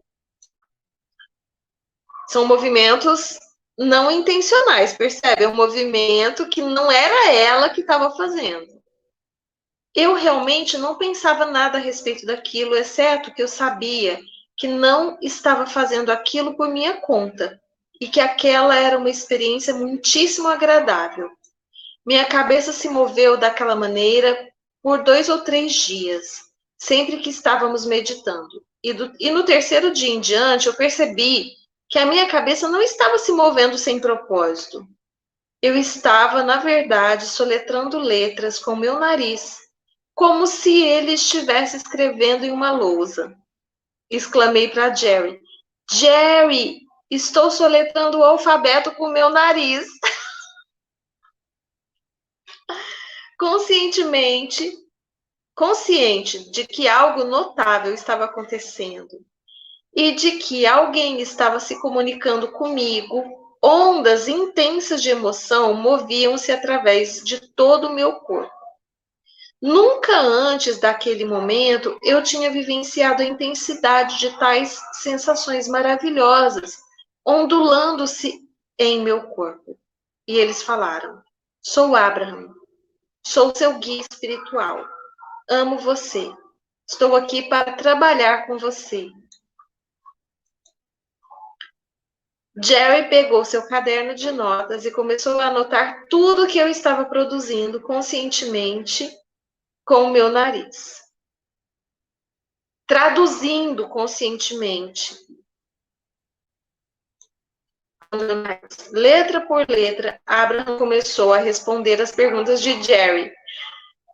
S1: São movimentos não intencionais, percebe? É um movimento que não era ela que estava fazendo. Eu realmente não pensava nada a respeito daquilo, exceto que eu sabia que não estava fazendo aquilo por minha conta e que aquela era uma experiência muitíssimo agradável. Minha cabeça se moveu daquela maneira por 2 ou 3 dias, sempre que estávamos meditando. E no terceiro dia em diante, eu percebi que a minha cabeça não estava se movendo sem propósito. Eu estava, na verdade, soletrando letras com meu nariz, como se ele estivesse escrevendo em uma lousa. Exclamei para Jerry: Jerry, estou soletrando o alfabeto com meu nariz. Consciente de que algo notável estava acontecendo e de que alguém estava se comunicando comigo, ondas intensas de emoção moviam-se através de todo o meu corpo. Nunca antes daquele momento eu tinha vivenciado a intensidade de tais sensações maravilhosas, ondulando-se em meu corpo. E eles falaram: Sou Abraham, sou seu guia espiritual. Amo você. Estou aqui para trabalhar com você. Jerry pegou seu caderno de notas e começou a anotar tudo que eu estava produzindo conscientemente com o meu nariz. Traduzindo conscientemente, letra por letra, Abraham começou a responder as perguntas de Jerry,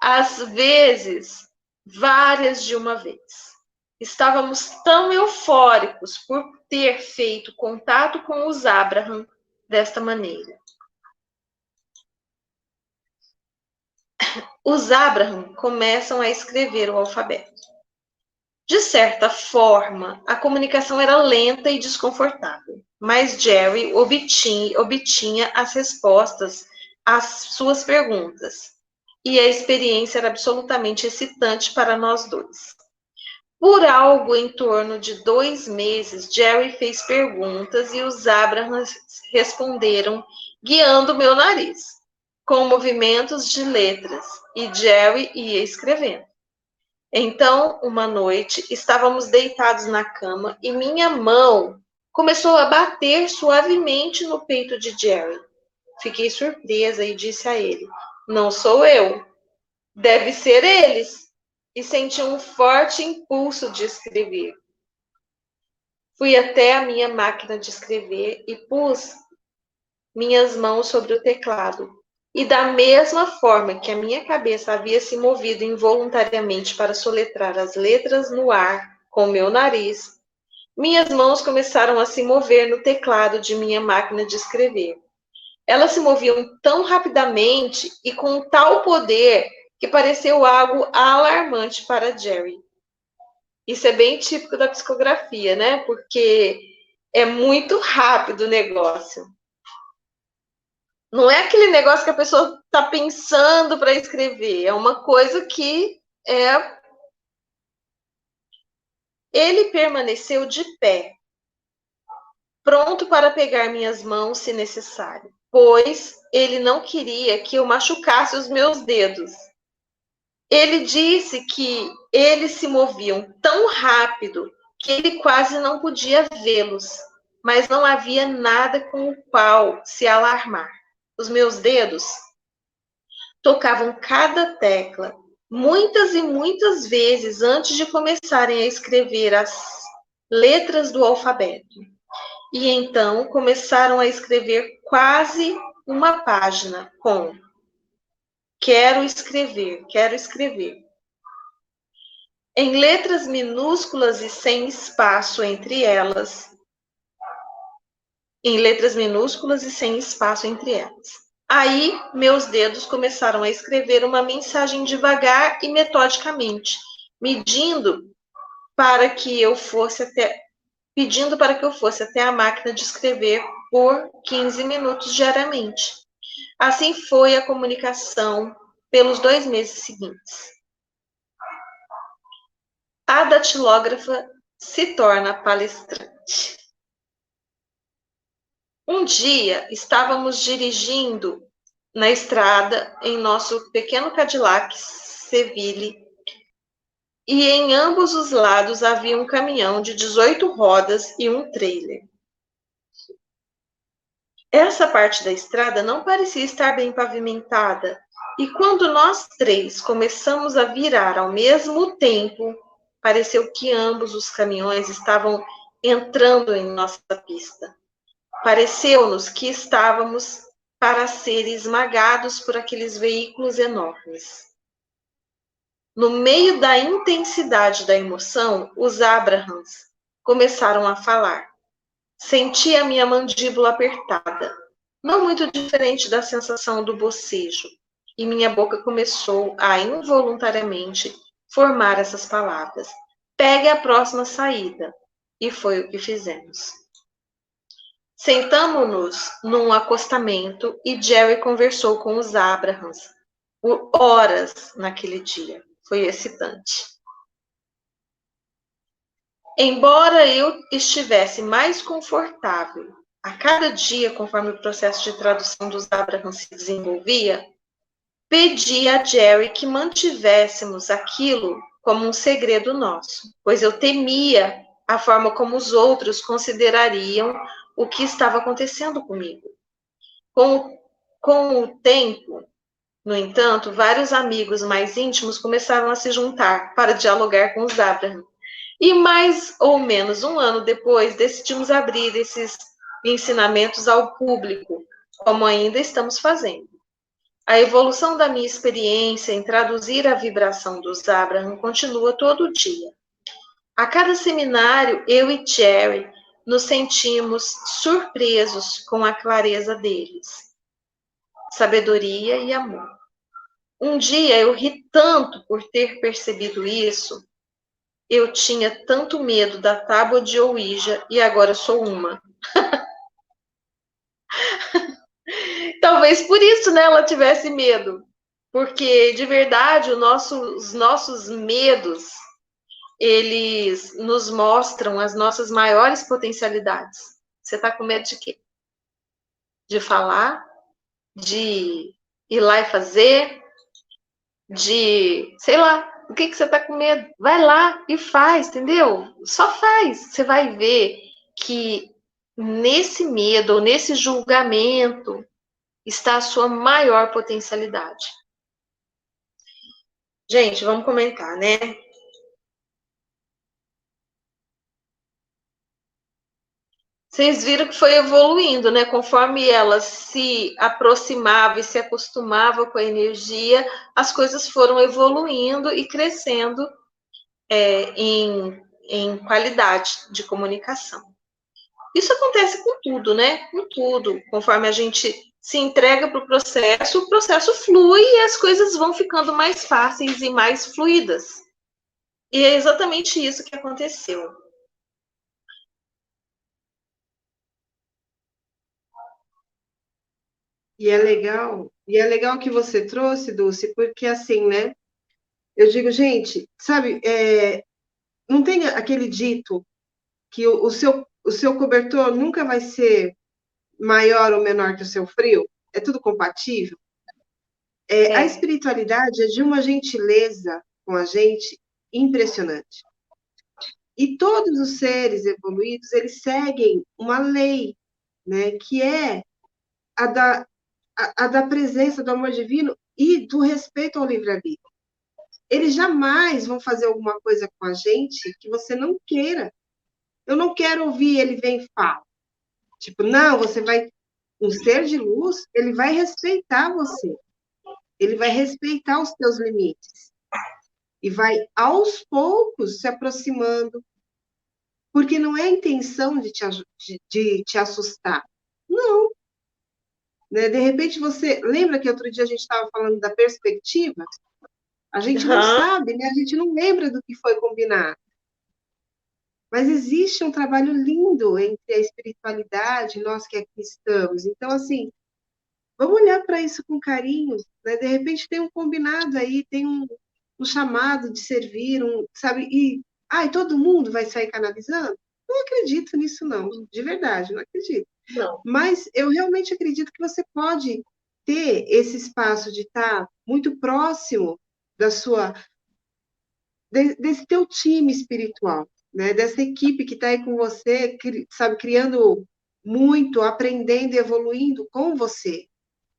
S1: às vezes, várias de uma vez. Estávamos tão eufóricos por ter feito contato com os Abraham desta maneira. Os Abraham começam a escrever o alfabeto. De certa forma, a comunicação era lenta e desconfortável, mas Jerry obtinha as respostas às suas perguntas, e a experiência era absolutamente excitante para nós dois. Por algo em torno de 2 meses, Jerry fez perguntas e os Abrahams responderam, guiando meu nariz, com movimentos de letras, e Jerry ia escrevendo. Então, uma noite, estávamos deitados na cama e minha mão começou a bater suavemente no peito de Jerry. Fiquei surpresa e disse a ele: Não sou eu, deve ser eles. E senti um forte impulso de escrever. Fui até a minha máquina de escrever e pus minhas mãos sobre o teclado. E da mesma forma que a minha cabeça havia se movido involuntariamente para soletrar as letras no ar com meu nariz, minhas mãos começaram a se mover no teclado de minha máquina de escrever. Elas se moviam tão rapidamente e com tal poder que pareceu algo alarmante para Jerry. Isso é bem típico da psicografia, né? Porque é muito rápido o negócio. Não é aquele negócio que a pessoa está pensando para escrever, é uma coisa que é. Ele permaneceu de pé, pronto para pegar minhas mãos se necessário, pois ele não queria que eu machucasse os meus dedos. Ele disse que eles se moviam tão rápido que ele quase não podia vê-los, mas não havia nada com o qual se alarmar. Os meus dedos tocavam cada tecla muitas e muitas vezes antes de começarem a escrever as letras do alfabeto. E então começaram a escrever quase uma página com quero escrever, quero escrever. Em letras minúsculas e sem espaço entre elas. Em letras minúsculas e sem espaço entre elas. Aí, meus dedos começaram a escrever uma mensagem devagar e metodicamente, medindo para que eu fosse até, pedindo para que eu fosse até a máquina de escrever por 15 minutos diariamente. Assim foi a comunicação pelos 2 meses seguintes. A datilógrafa se torna palestrante. Um dia, estávamos dirigindo na estrada em nosso pequeno Cadillac Seville e em ambos os lados havia um caminhão de 18 rodas e um trailer. Essa parte da estrada não parecia estar bem pavimentada e quando nós três começamos a virar ao mesmo tempo, pareceu que ambos os caminhões estavam entrando em nossa pista. Pareceu-nos que estávamos para ser esmagados por aqueles veículos enormes. No meio da intensidade da emoção, os Abrahams começaram a falar. Senti a minha mandíbula apertada, não muito diferente da sensação do bocejo, e minha boca começou a involuntariamente formar essas palavras. Pegue a próxima saída. E foi o que fizemos. Sentamo-nos num acostamento e Jerry conversou com os Abrahams por horas naquele dia. Foi excitante. Embora eu estivesse mais confortável a cada dia, conforme o processo de tradução dos Abrahams se desenvolvia, pedi a Jerry que mantivéssemos aquilo como um segredo nosso, pois eu temia a forma como os outros considerariam o que estava acontecendo comigo. Com o tempo, no entanto, vários amigos mais íntimos começaram a se juntar para dialogar com os Abraham. E mais ou menos um ano depois, decidimos abrir esses ensinamentos ao público, como ainda estamos fazendo. A evolução da minha experiência em traduzir a vibração dos Abraham continua todo dia. A cada seminário, eu e Jerry nos sentimos surpresos com a clareza deles, sabedoria e amor. Um dia eu ri tanto por ter percebido isso. Eu tinha tanto medo da tábua de Ouija e agora sou uma. Talvez por isso, né, ela tivesse medo. Porque, de verdade, os nossos medos, eles nos mostram as nossas maiores potencialidades. Você está com medo de quê? De falar? De ir lá e fazer? De, sei lá, o que você está com medo? Vai lá e faz, entendeu? Só faz. Você vai ver que nesse medo ou nesse julgamento está a sua maior potencialidade. Gente, vamos comentar, né? Vocês viram que foi evoluindo, né? Conforme ela se aproximava e se acostumava com a energia, as coisas foram evoluindo e crescendo em qualidade de comunicação. Isso acontece com tudo, né? Com tudo. Conforme a gente se entrega para o processo flui e as coisas vão ficando mais fáceis e mais fluidas. E é exatamente isso que aconteceu.
S2: E é legal que você trouxe, Dulce, porque assim, né? Eu digo, gente, sabe, não tem aquele dito que o seu cobertor nunca vai ser maior ou menor que o seu frio? É tudo compatível? A espiritualidade é de uma gentileza com a gente impressionante. E todos os seres evoluídos, eles seguem uma lei, né, que é a da presença do amor divino e do respeito ao livre-arbítrio. Eles jamais vão fazer alguma coisa com a gente que você não queira. Eu não quero ouvir ele vem e fala. Tipo, não, você vai... Um ser de luz, ele vai respeitar você. Ele vai respeitar os teus limites. E vai, aos poucos, se aproximando. Porque não é a intenção de te assustar. Não. Né? De repente, você... Lembra que outro dia a gente estava falando da perspectiva? A gente não sabe, né? A gente não lembra do que foi combinado. Mas existe um trabalho lindo entre a espiritualidade e nós que aqui estamos. Então, assim, vamos olhar para isso com carinho, né? De repente tem um combinado aí, tem um chamado de servir, sabe? E todo mundo vai sair canalizando? Não acredito nisso, não. De verdade, não acredito.
S1: Não.
S2: Mas eu realmente acredito que você pode ter esse espaço de estar muito próximo desse teu time espiritual, né? Dessa equipe que está aí com você, sabe, criando muito, aprendendo e evoluindo com você.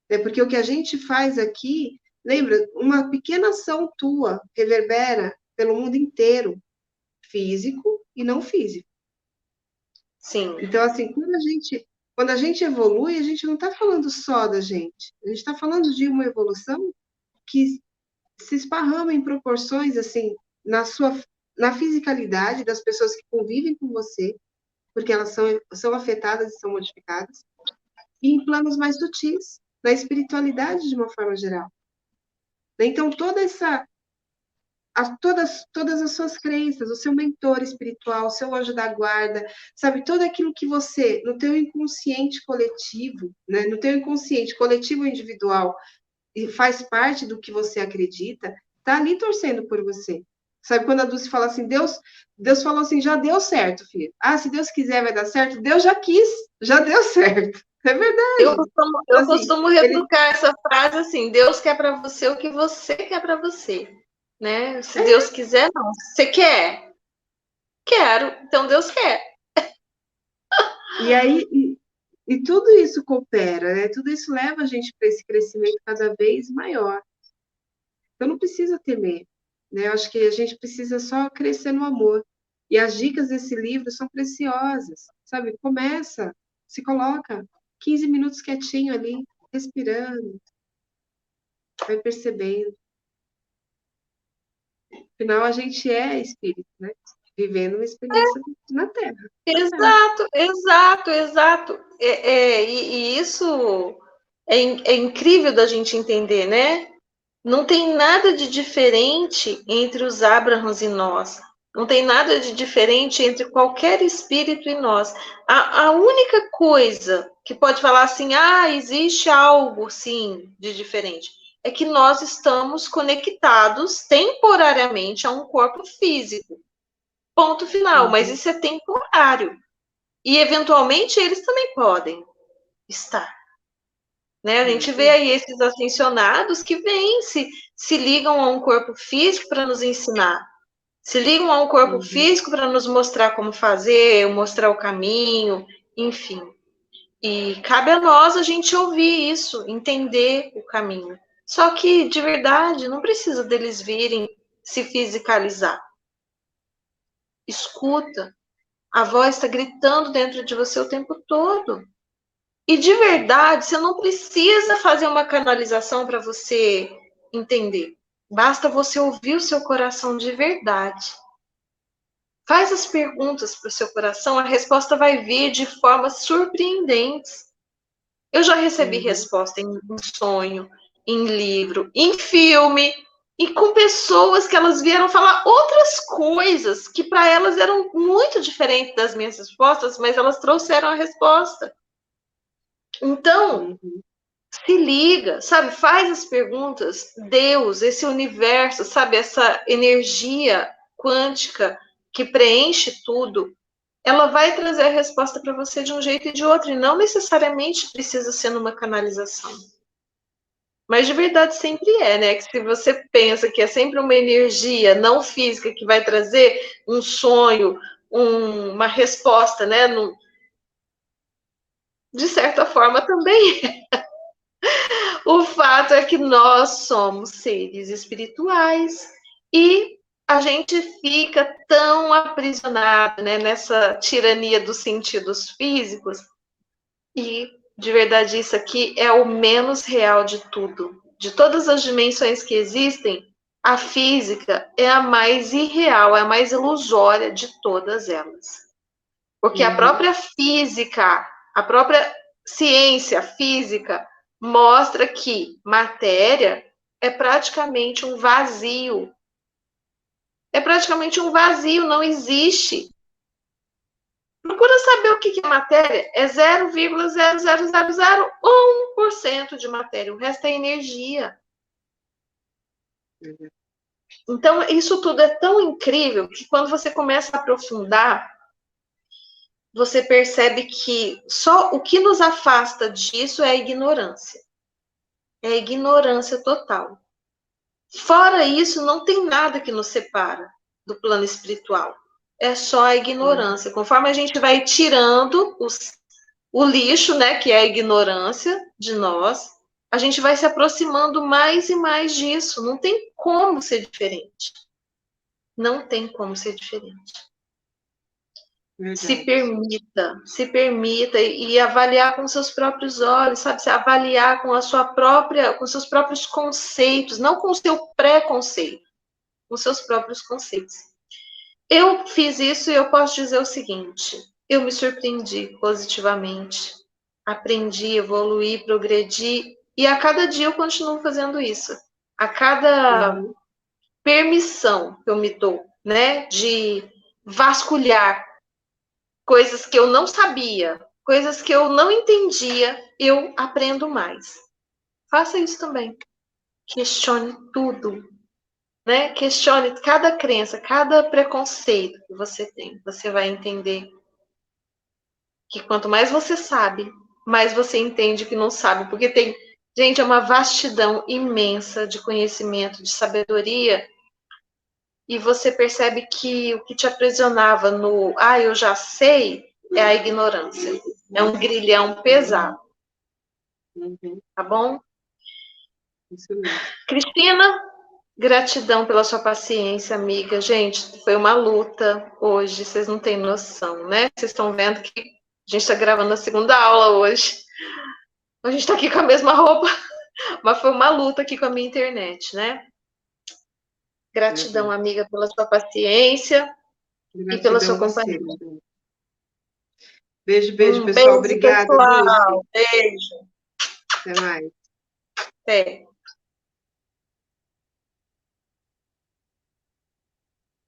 S2: Né? Porque o que a gente faz aqui, lembra, uma pequena ação tua reverbera pelo mundo inteiro, físico e não físico.
S1: Sim.
S2: Então, assim, quando a gente evolui, a gente não está falando só da gente, a gente está falando de uma evolução que se esparrama em proporções, assim, na fisicalidade das pessoas que convivem com você, porque elas são afetadas e são modificadas, e em planos mais sutis, na espiritualidade de uma forma geral. Então, todas as suas crenças, o seu mentor espiritual, o seu anjo da guarda, sabe, tudo aquilo que você, no teu inconsciente coletivo, né, no teu inconsciente coletivo ou individual, e faz parte do que você acredita, tá ali torcendo por você. Sabe, quando a Dulce fala assim, Deus falou assim, já deu certo, filho. Se Deus quiser vai dar certo, Deus já quis, já deu certo. É verdade.
S1: Eu costumo retrucar essa frase assim, Deus quer para você o que você quer para você. Né? Se Deus quiser, não. Você quer? Quero. Então Deus quer.
S2: E aí, e tudo isso coopera, né? Tudo isso leva a gente para esse crescimento cada vez maior. Então não precisa temer, né? Eu acho que a gente precisa só crescer no amor. E as dicas desse livro são preciosas, sabe? Começa, se coloca 15 minutos quietinho ali, respirando, vai percebendo. Afinal, a gente é espírito, né? Vivendo uma experiência na Terra.
S1: Exato. E isso é incrível da gente entender, né? Não tem nada de diferente entre os Abrahams e nós. Não tem nada de diferente entre qualquer espírito e nós. A única coisa que pode falar assim, existe algo, sim, de diferente, é que nós estamos conectados temporariamente a um corpo físico. Ponto final. Mas isso é temporário. E, eventualmente, eles também podem estar. Né? A gente vê aí esses ascensionados que vêm, se ligam a um corpo físico para nos ensinar. Se ligam a um corpo físico para nos mostrar como fazer, mostrar o caminho, enfim. E cabe a nós a gente ouvir isso, entender o caminho. Só que, de verdade, não precisa deles virem se fisicalizar. Escuta. A voz está gritando dentro de você o tempo todo. E de verdade, você não precisa fazer uma canalização para você entender. Basta você ouvir o seu coração de verdade. Faz as perguntas para o seu coração, a resposta vai vir de formas surpreendentes. Eu já recebi resposta em sonho, em livro, em filme, e com pessoas que elas vieram falar outras coisas que para elas eram muito diferentes das minhas respostas, mas elas trouxeram a resposta. Então, se liga, sabe? Faz as perguntas. Deus, esse universo, sabe? Essa energia quântica que preenche tudo, ela vai trazer a resposta para você de um jeito e de outro, e não necessariamente precisa ser numa canalização. Mas de verdade sempre é, né? Que se você pensa que é sempre uma energia não física que vai trazer um sonho, uma resposta, né? De certa forma também. O fato é que nós somos seres espirituais e a gente fica tão aprisionado, né, nessa tirania dos sentidos físicos. E, de verdade, isso aqui é o menos real de tudo. De todas as dimensões que existem, a física é a mais irreal, é a mais ilusória de todas elas. Porque a própria física, a própria ciência física, mostra que matéria é praticamente um vazio. É praticamente um vazio, não existe. Procura saber o que é matéria. É 0,00001% de matéria. O resto é energia. Então, isso tudo é tão incrível que quando você começa a aprofundar, você percebe que só o que nos afasta disso é a ignorância. É a ignorância total. Fora isso, não tem nada que nos separa do plano espiritual. É só a ignorância. Conforme a gente vai tirando o lixo, né, que é a ignorância de nós, a gente vai se aproximando mais e mais disso. Não tem como ser diferente. Não tem como ser diferente. Se permita e avaliar com seus próprios olhos, sabe? Se avaliar com a sua própria, com seus próprios conceitos, não com o seu preconceito, com seus próprios conceitos. Eu fiz isso e eu posso dizer o seguinte: eu me surpreendi positivamente, aprendi, evoluí, progredi e a cada dia eu continuo fazendo isso. A cada permissão que eu me dou, né, de vasculhar coisas que eu não sabia, coisas que eu não entendia, eu aprendo mais. Faça isso também. Questione tudo, né? Questione cada crença, cada preconceito que você tem. Você vai entender que quanto mais você sabe, mais você entende que não sabe, porque tem, gente, é uma vastidão imensa de conhecimento, de sabedoria, e você percebe que o que te aprisionava no eu já sei é a ignorância. É um grilhão pesado. Tá bom?
S2: Isso mesmo.
S1: Cristina, gratidão pela sua paciência, amiga. Gente, foi uma luta hoje, vocês não têm noção, né? Vocês estão vendo que a gente está gravando a segunda aula hoje. A gente está aqui com a mesma roupa, mas foi uma luta aqui com a minha internet, né? Gratidão, amiga, pela sua paciência e pela sua companhia.
S2: Beijo, beijo, pessoal.
S1: Beijo,
S2: obrigada,
S1: pessoal.
S2: Dulce.
S1: Beijo.
S2: Até mais.
S1: Até.